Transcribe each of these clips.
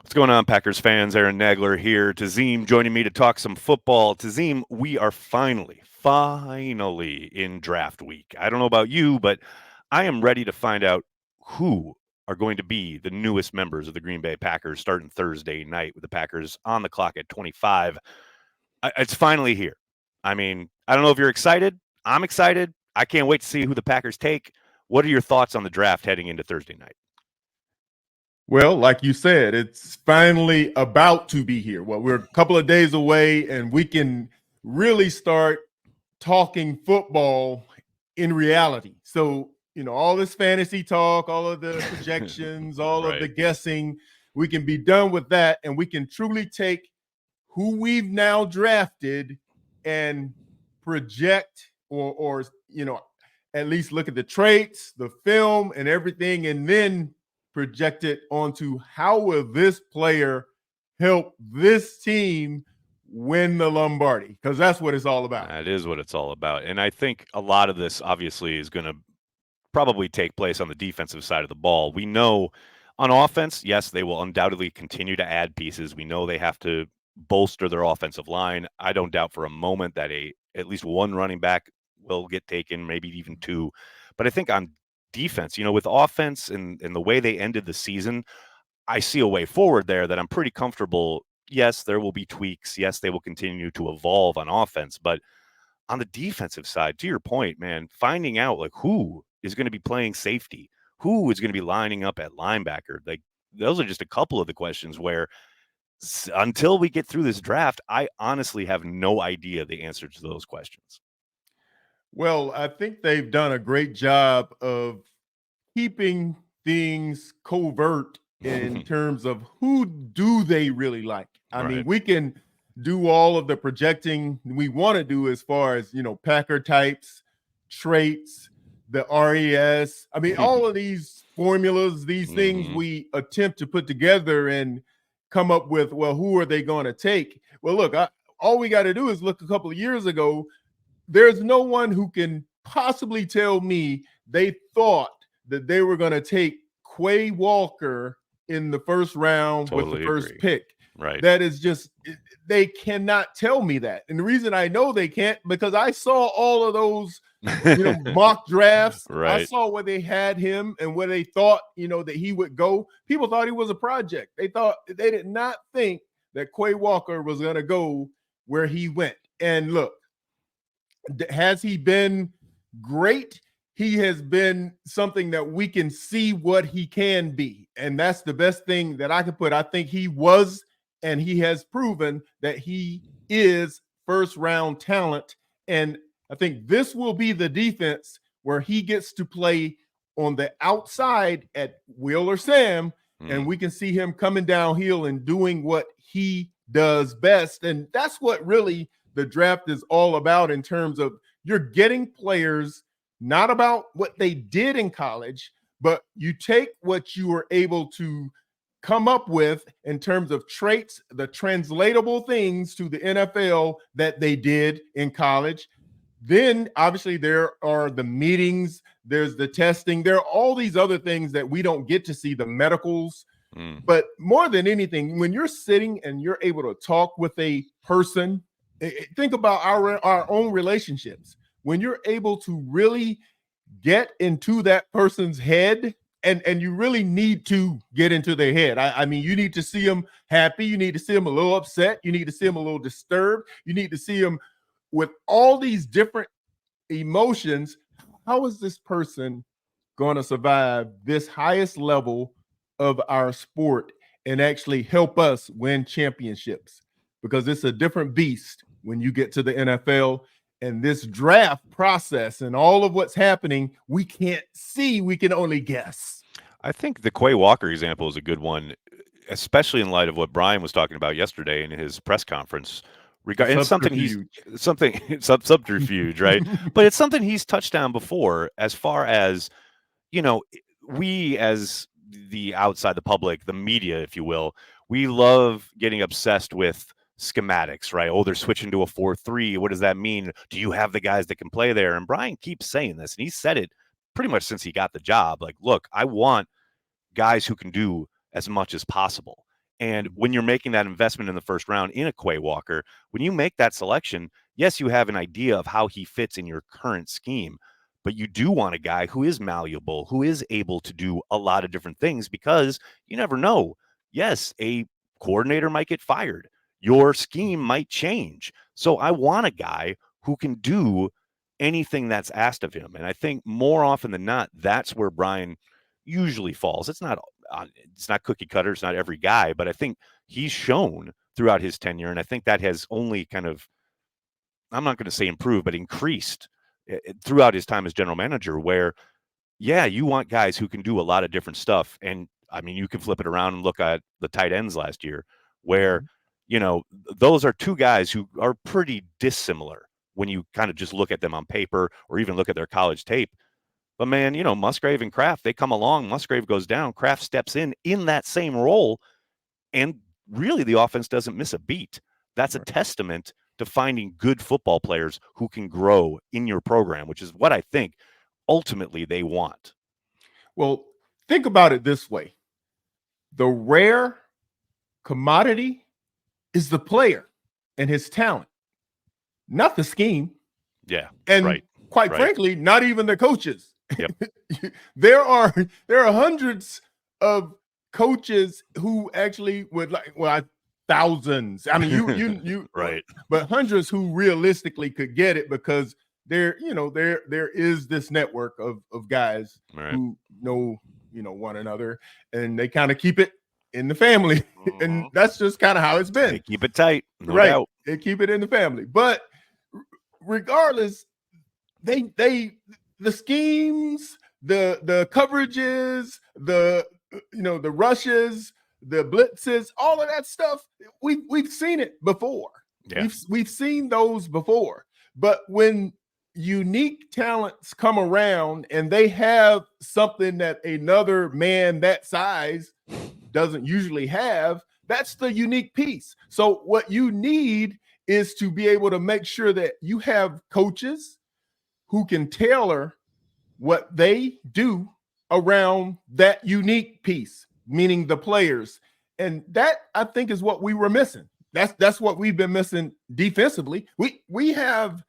What's going on, Packers fans? Aaron Nagler here. Tazim joining me to talk some football. Tazim, we are finally in draft week. I don't know about you, but I am ready to find out who are going to be the newest members of the Green Bay Packers starting Thursday night with the Packers on the clock at 25. It's finally here. I mean, I don't know if you're excited. I'm excited. I can't wait to see who the Packers take. What are your thoughts on the draft heading into Thursday night? Well, like you said, it's finally about to be here. Well, we're a couple of days away, and we can really start talking football in reality. So, all this fantasy talk, all of the projections, all of the Right. guessing, we can be done with that, and we can truly take who we've now drafted and project or at least look at the traits, the film, and everything, and then project it onto how will this player help this team win the Lombardi, because that's what it's all about. That is what it's all about. And I think a lot of this obviously is going to probably take place on the defensive side of the ball. We know on offense, yes, they will undoubtedly continue to add pieces. We know they have to bolster their offensive line. I don't doubt for a moment that at least one running back will get taken, maybe even two. But I think on defense, with offense and the way they ended the season, I see a way forward there that I'm pretty comfortable. Yes, there will be tweaks. Yes, they will continue to evolve on offense, but on the defensive side, to your point, man, finding out like who is going to be playing safety, who is going to be lining up at linebacker, like those are just a couple of the questions where until we get through this draft, I honestly have no idea the answer to those questions. Well, I think they've done a great job of keeping things covert in terms of who do they really like. I mean, Right. we can do all of the projecting we want to do as far as, Packer types, traits, the RES. I mean, all of these formulas, these things Mhm. we attempt to put together and come up with, well, who are they going to take? Well, look, all we got to do is look a couple of years ago. There's no one who can possibly tell me they thought that they were going to take Quay Walker in the first round with the Totally first agree. pick. Right. That is just, they cannot tell me that. And the reason I know they can't, because I saw all of those, mock drafts. I Right. saw where they had him and where they thought, that he would go. People thought he was a project. They did not think that Quay Walker was going to go where he went. And look, has he been great? He has been something that we can see what he can be. And that's the best thing that I can put. I think he was, and he has proven that he is first round talent. And I think this will be the defense where he gets to play on the outside at Will or Sam, and we can see him coming downhill and doing what he does best. And that's what really the draft is all about, in terms of you're getting players not about what they did in college, but you take what you were able to come up with in terms of traits, the translatable things to the NFL that they did in college. Then obviously there are the meetings, there's the testing, there are all these other things that we don't get to see, the medicals. But more than anything, when you're sitting and you're able to talk with a person, think about our own relationships. When you're able to really get into that person's head, and you really need to get into their head. I mean, you need to see them happy. You need to see them a little upset. You need to see them a little disturbed. You need to see them with all these different emotions. How is this person going to survive this highest level of our sport and actually help us win championships? Because it's a different beast when you get to the NFL. And this draft process and all of what's happening, we can't see, we can only guess. I think the Quay Walker example is a good one, especially in light of what Brian was talking about yesterday in his press conference. The And something he's subterfuge. subterfuge, right? But it's something he's touched on before, as far as you know, we as the outside, the public, the media, if you will, we love getting obsessed with schematics, right? Oh, they're switching to a 4-3. What does that mean? Do you have the guys that can play there? And Brian keeps saying this, and he said it pretty much since he got the job. Like, look, I want guys who can do as much as possible. And when you're making that investment in the first round in a Quay Walker, when you make that selection, yes, you have an idea of how he fits in your current scheme, but you do want a guy who is malleable, who is able to do a lot of different things because you never know. Yes, a coordinator might get fired. Your scheme might change. So I want a guy who can do anything that's asked of him. And I think more often than not, that's where Brian usually falls. It's not cookie cutter. It's not every guy, but I think he's shown throughout his tenure, and I think that has only kind of, I'm not going to say improved, but increased throughout his time as general manager. Where, yeah, you want guys who can do a lot of different stuff, and I mean, you can flip it around and look at the tight ends last year, where those are two guys who are pretty dissimilar when you kind of just look at them on paper or even look at their college tape. But man, Musgrave and Kraft, they come along, Musgrave goes down, Kraft steps in that same role, and really the offense doesn't miss a beat. That's a testament to finding good football players who can grow in your program, which is what I think ultimately they want. Well, think about it this way. The rare commodity is the player and his talent, not the scheme. Yeah. And quite frankly, not even the coaches. Yep. There are hundreds of coaches who actually would thousands. I mean, you right. But hundreds who realistically could get it because there is this network of guys who know one another, and they kind of keep it in the family. And that's just kind of how it's been. They keep it tight, no doubt. They keep it in the family. But regardless, the schemes, the coverages, the rushes, the blitzes, all of that stuff, we've seen it before. Yeah. We've seen those before. But when unique talents come around and they have something that another man that size doesn't usually have, that's the unique piece. So what you need is to be able to make sure that you have coaches who can tailor what they do around that unique piece, meaning the players. And that, I think, is what we were missing. That's what we've been missing defensively. We have,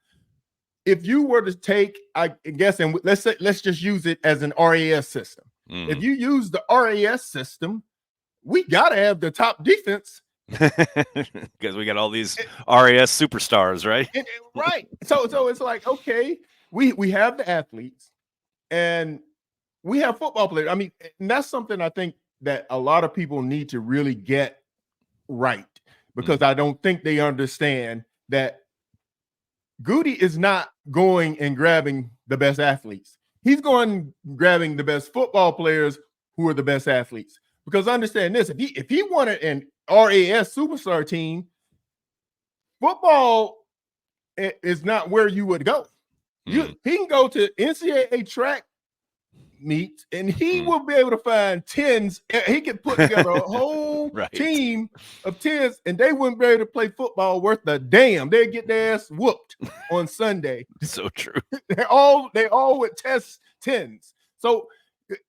if you were to take, I guess, and let's just use it as an RAS system. If you use the RAS system, we got to have the top defense. Because we got all these RAS superstars, right? Right. So it's like, okay, we have the athletes and we have football players. I mean, and that's something I think that a lot of people need to really get right, because I don't think they understand that Goody is not going and grabbing the best athletes. He's going grabbing the best football players who are the best athletes. Because understand this, if he wanted an RAS superstar team, football is not where you would go. He can go to NCAA track meets and he will be able to find 10s. He can put together a whole team of 10s, and they wouldn't be able to play football worth a damn. They'd get their ass whooped on Sunday. So true. They all would test 10s. So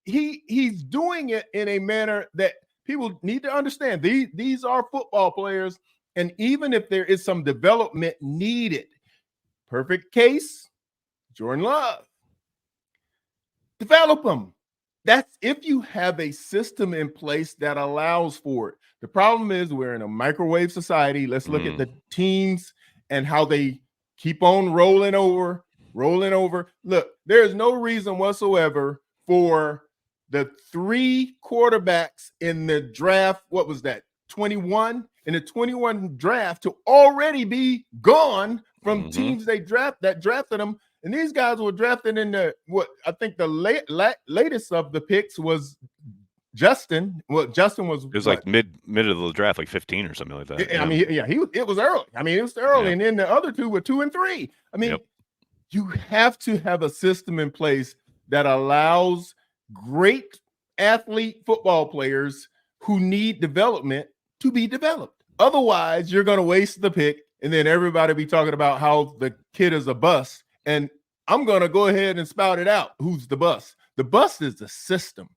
he's doing it in a manner that people need to understand. These are football players, and even if there is some development needed, perfect case, Jordan Love. Develop them. That's if you have a system in place that allows for it. The problem is we're in a microwave society. Let's look at the teams and how they keep on rolling over. Look, there's no reason whatsoever for the 3 quarterbacks in the draft. What was that? 21 in the 21 draft to already be gone from teams that drafted them. And these guys were drafted in the, what I think the latest of the picks was Justin. Well, Justin was, it was like mid of the draft, like 15 or something like that. I mean, it was early. I mean, it was early. And then the other two were 2 and 3. I mean, you have to have a system in place that allows great athlete football players who need development to be developed. Otherwise, you're going to waste the pick, and then everybody be talking about how the kid is a bust. And I'm going to go ahead and spout it out. Who's the bust? The bust is the system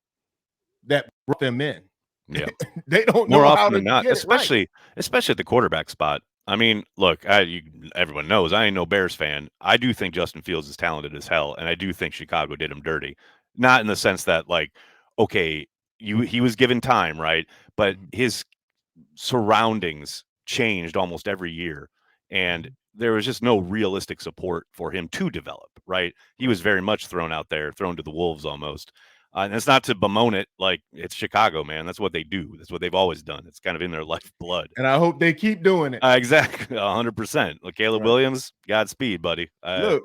that brought them in. Yeah. They don't More know how often to than not, get it right. especially at the quarterback spot. I mean, look, everyone knows I ain't no Bears fan. I do think Justin Fields is talented as hell, and I do think Chicago did him dirty. Not in the sense that like, okay, he was given time, right? But Mhm, his surroundings changed almost every year, and mhm. there was just no realistic support for him to develop, right? He Right. was very much thrown out there, thrown to the wolves almost. And it's not to bemoan it, like it's Chicago, man. That's what they do. That's what they've always done. It's kind of in their lifeblood. And I hope they keep doing it. Exactly, 100%. Like Caleb Right. Williams, Godspeed, buddy.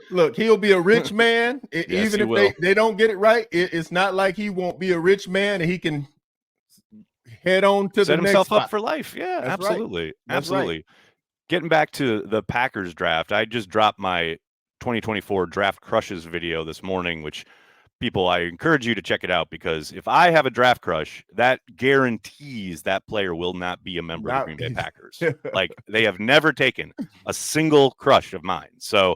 Look, he'll be a rich man Yes, even he if will. they don't get it right. It's not like he won't be a rich man and he can head on to the Set next himself up spot. for life. Yeah, That's right. absolutely, That's right. absolutely. Getting back to the Packers draft, I just dropped my 2024 draft crushes video this morning, which people, I encourage you to check it out because if I have a draft crush, that guarantees that player will not be a member of the Not Green Bay Packers. Like they have never taken a single crush of mine. So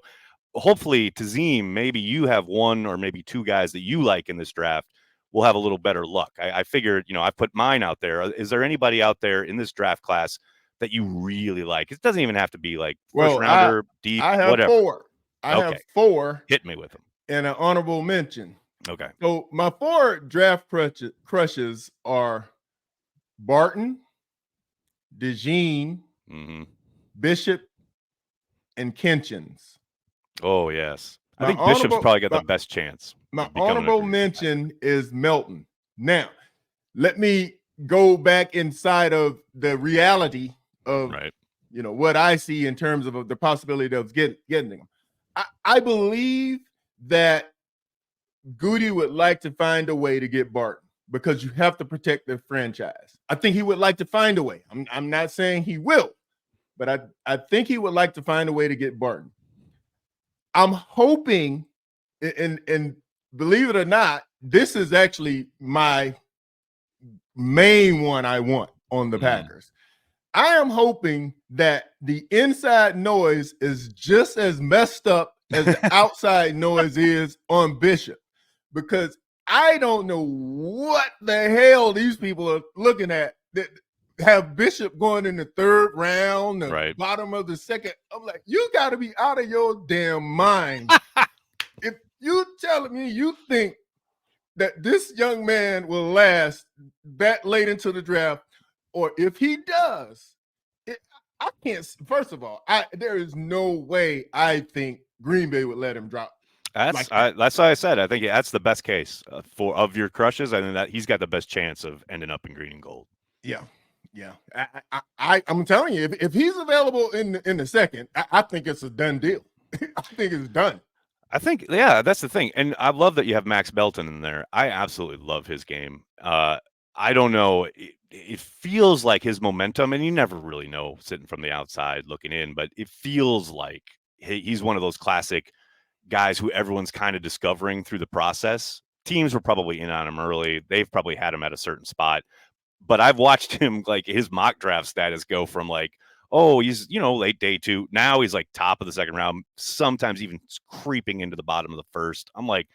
hopefully, Tazim, maybe you have one or maybe two guys that you like in this draft. We'll have a little better luck. I figured, I put mine out there. Is there anybody out there in this draft class that you really like? It doesn't even have to be like first well, rounder, deep, I have whatever. four. I have Okay, four hit me with them. and an honorable mention. Okay. So my four draft crushes are Barton, DeJean, Hmm. Bishop, and Kinchins. Oh yes, I My think Bishop's honorable probably got my, the best chance my of becoming a honorable Green Bay Packer. mention is Melton. Now, let me go back inside of the reality of Right. what I see in terms of the possibility of getting them. I believe that Goody would like to find a way to get Barton because you have to protect the franchise. I think he would like to find a way. I'm not saying he will, but I think he would like to find a way to get Barton. I'm hoping, and believe it or not, this is actually my main one I want on the Mm. Packers. I am hoping that the inside noise is just as messed up as the outside noise is on Bishop, because I don't know what the hell these people are looking at that have Bishop going in the third round, the Right. bottom of the second. I'm like, you got to be out of your damn mind. If you telling me you think that this young man will last that late into the draft, or if he does, I can't. First of all, there is no way I think Green Bay would let him drop like that. That's why I said I think that's the best case for of your crushes. I think that he's got the best chance of ending up in green and gold. Yeah, yeah. I'm telling you, if he's available in the second, I think it's a done deal. I think it's done. I think, yeah, that's the thing, and I love that you have Max Belton in there. I absolutely love his game. I don't know, it feels like his momentum, and you never really know sitting from the outside looking in, but it feels like he's one of those classic guys who everyone's kind of discovering through the process. Teams were probably in on him early. They've probably had him at a certain spot, but I've watched him like his mock draft status go from like, oh, he's late day two. Now he's like top of the second round, sometimes even creeping into the bottom of the first. I'm like,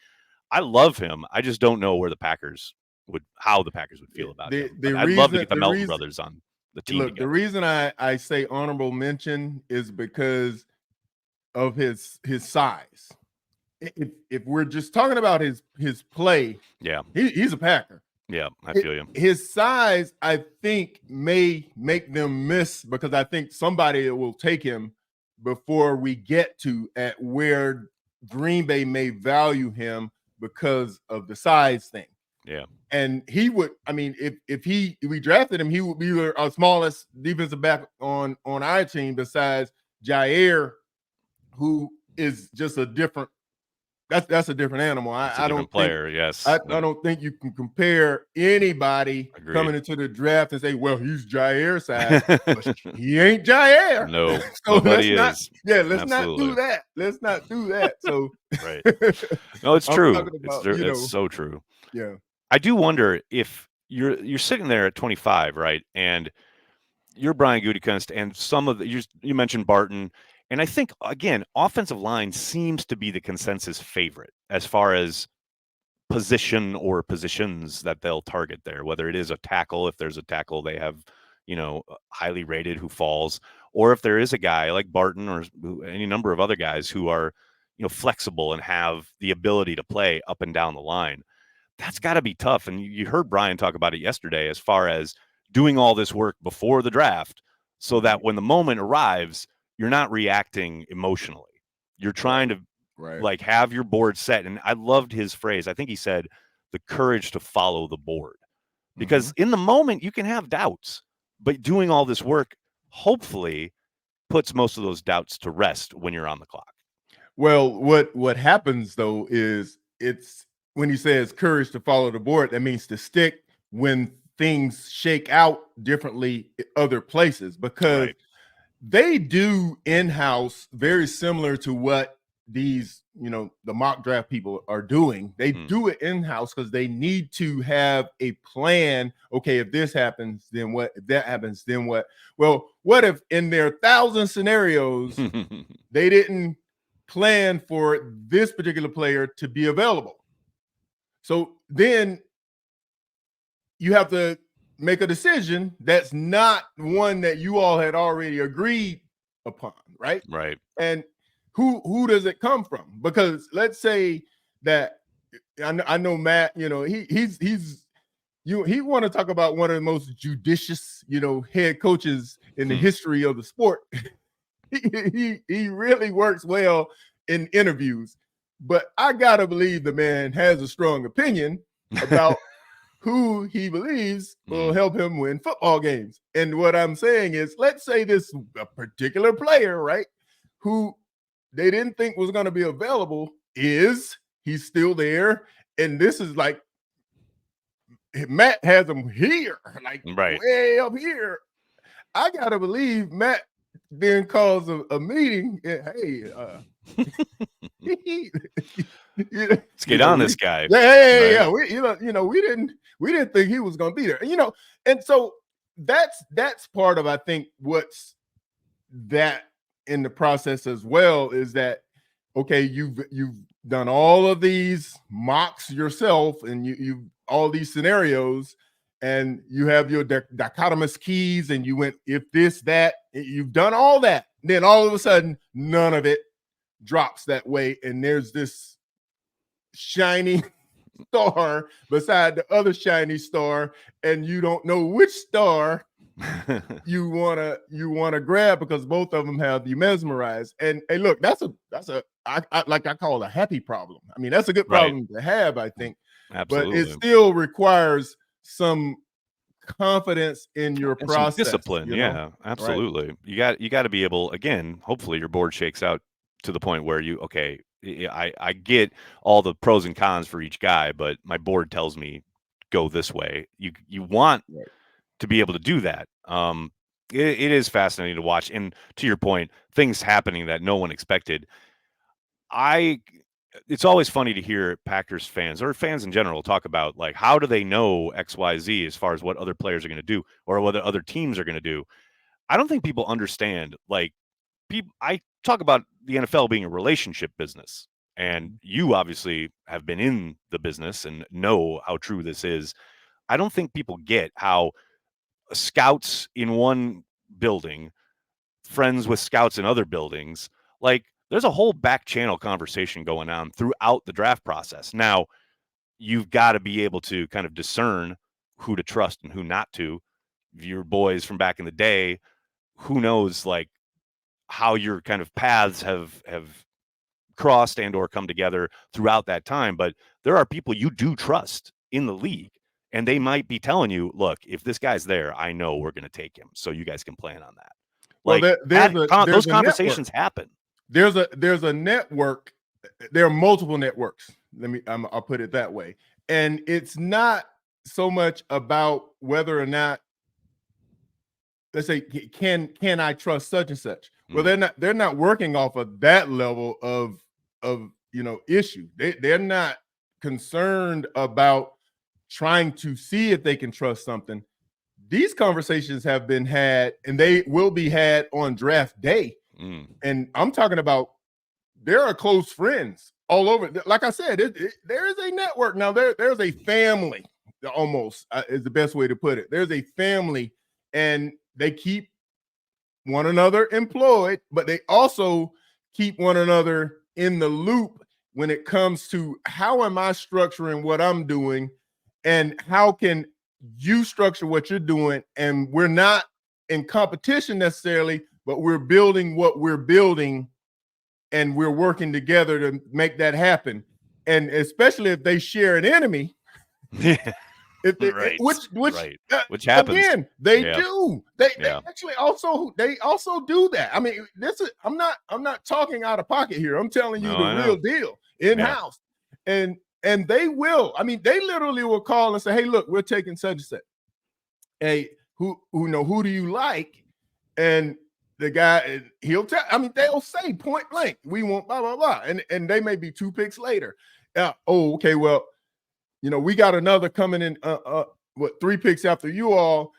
I love him. I just don't know how the Packers would feel about him. The But I'd love to reason get the the Melton reason brothers on the team look, the together. reason I say honorable mention is because of his size. If we're just talking about his play, Yeah. he's a Packer. Yeah, I feel you. His size, I think, may make them miss because I think somebody will take him before we get to at where Green Bay may value him because of the size thing. Yeah. And he would, I mean, if we drafted him, he would be our smallest defensive back on our team besides Jair, who is just a different. That's a different animal. I don't player, think. yes. I don't think you can compare anybody Agreed. coming into the draft and say, "Well, he's Jair size." He ain't Jair. No, so nobody let's is. let's Absolutely. not do that. Let's not do that. So, right. No, it's I'm true. talking about, It's so true. Yeah. I do wonder if you're sitting there at 25, right? And you're Brian Gutekunst, and some of the you mentioned Barton, and I think again, offensive line seems to be the consensus favorite as far as position or positions that they'll target there, whether it is a tackle, if there's a tackle they have, highly rated who falls, or if there is a guy like Barton or any number of other guys who are, flexible and have the ability to play up and down the line. That's got to be tough. And you heard Brian talk about it yesterday as far as doing all this work before the draft so that when the moment arrives, you're not reacting emotionally. You're trying to like have your board set. And I loved his phrase. I think he said the courage to follow the board, because in the moment you can have doubts, but doing all this work hopefully puts most of those doubts to rest when you're on the clock. Well, what happens though is it's when he says courage to follow the board, that means to stick when things shake out differently in other places, because they do in-house very similar to what these, the mock draft people are doing. They do it in-house because they need to have a plan. Okay, if this happens, then what? If that happens, then what? Well, what if in their 1,000 scenarios they didn't plan for this particular player to be available? So then you have to make a decision that's not one that you all had already agreed upon, right? Right. And who does it come from? Because let's say that I know Matt, he want to talk about one of the most judicious, head coaches in the history of the sport. he really works well in interviews, but I gotta believe the man has a strong opinion about who he believes will help him win football games. And what I'm saying is, let's say this a particular player, right, who they didn't think was going to be available, he's still there. And this is like Matt has him here, like way up here. I gotta believe Matt then calls a meeting. Hey, let's get on this guy. Yeah. We didn't think he was going to be there. And so that's part of, I think, what's that in the process as well, is that okay, you've done all of these mocks yourself, and you've all these scenarios, and you have your dichotomous keys, and you went if this, that, you've done all that. Then all of a sudden, none of it drops that way, and there's this shiny star beside the other shiny star, and you don't know which star you wanna grab, because both of them have you mesmerized. And look, that's a I call it a happy problem. I mean, that's a good problem to have, I think. Absolutely. But it still requires some confidence in your process, discipline. Yeah, absolutely. You got to be able, again, hopefully your board shakes out to the point where I get all the pros and cons for each guy, but my board tells me go this way. You want to be able to do that. It is fascinating to watch, and to your point, things happening that no one expected. It's always funny to hear Packers fans or fans in general talk about, like, how do they know XYZ as far as what other players are going to do or what other teams are going to do. I don't think people understand, like, I talk about the NFL being a relationship business, and you obviously have been in the business and know how true this is. I don't think people get how scouts in one building, friends with scouts in other buildings, like, there's a whole back channel conversation going on throughout the draft process. Now, you've got to be able to kind of discern who to trust and who not to. Your boys from back in the day, who knows, like, how your kind of paths have crossed and or come together throughout that time. But there are people you do trust in the league, and they might be telling you, look, if this guy's there, I know we're going to take him, so you guys can plan on that. Like, well, those conversations happen. There's a network. There are multiple networks. I'll put it that way. And it's not so much about whether or not, let's say, can I trust such and such? Well, they're not working off of that level of issue. They're not concerned about trying to see if they can trust something. These conversations have been had, and they will be had on draft day. And I'm talking about, there are close friends all over. Like I said, there is a network now. There's a family, almost is the best way to put it. There's a family, and they keep one another employed, but they also keep one another in the loop when it comes to how am I structuring what I'm doing, and how can you structure what you're doing. And we're not in competition necessarily, but we're building what we're building, and we're working together to make that happen. And especially if they share an enemy, if they, right, which happens again, they yeah. do. They Yeah. actually also do that. I mean, I'm not talking out of pocket here. I'm telling you No, the I real know. deal in house, and they will. I mean, they literally will call and say, "Hey, look, we're taking such and such. Hey, who do you like?" And the guy, he'll tell. I mean, they'll say point blank, "We want blah blah blah," and they may be 2 picks later. Oh, okay, well, we got another coming in. 3 picks after you all.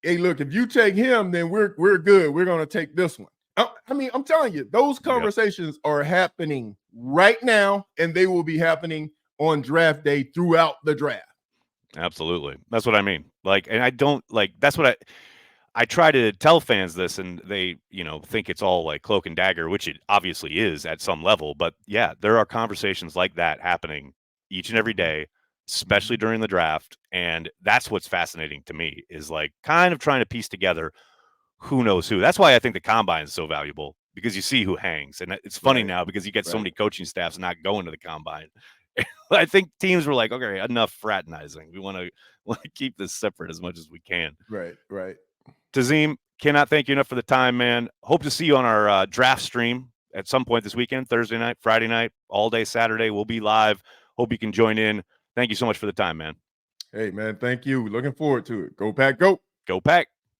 Hey, look, if you take him, then we're good. We're gonna take this one. I mean, I'm telling you, those conversations are happening right now, and they will be happening on draft day throughout the draft. Absolutely. That's what I mean. Like, and I don't like, that's what I try to tell fans this, and they, think it's all like cloak and dagger, which it obviously is at some level. But yeah, there are conversations like that happening each and every day, especially during the draft. And that's what's fascinating to me, is like kind of trying to piece together who knows who. That's why I think the combine is so valuable, because you see who hangs. And it's funny now because you get so many coaching staffs not going to the combine. I think teams were like, okay, enough fraternizing. We want to keep this separate as much as we can. Right. Tazim, cannot thank you enough for the time, man. Hope to see you on our draft stream at some point this weekend, Thursday night, Friday night, all day Saturday. We'll be live. Hope you can join in. Thank you so much for the time, man. Hey, man, thank you. Looking forward to it. Go Pack, go. Go Pack.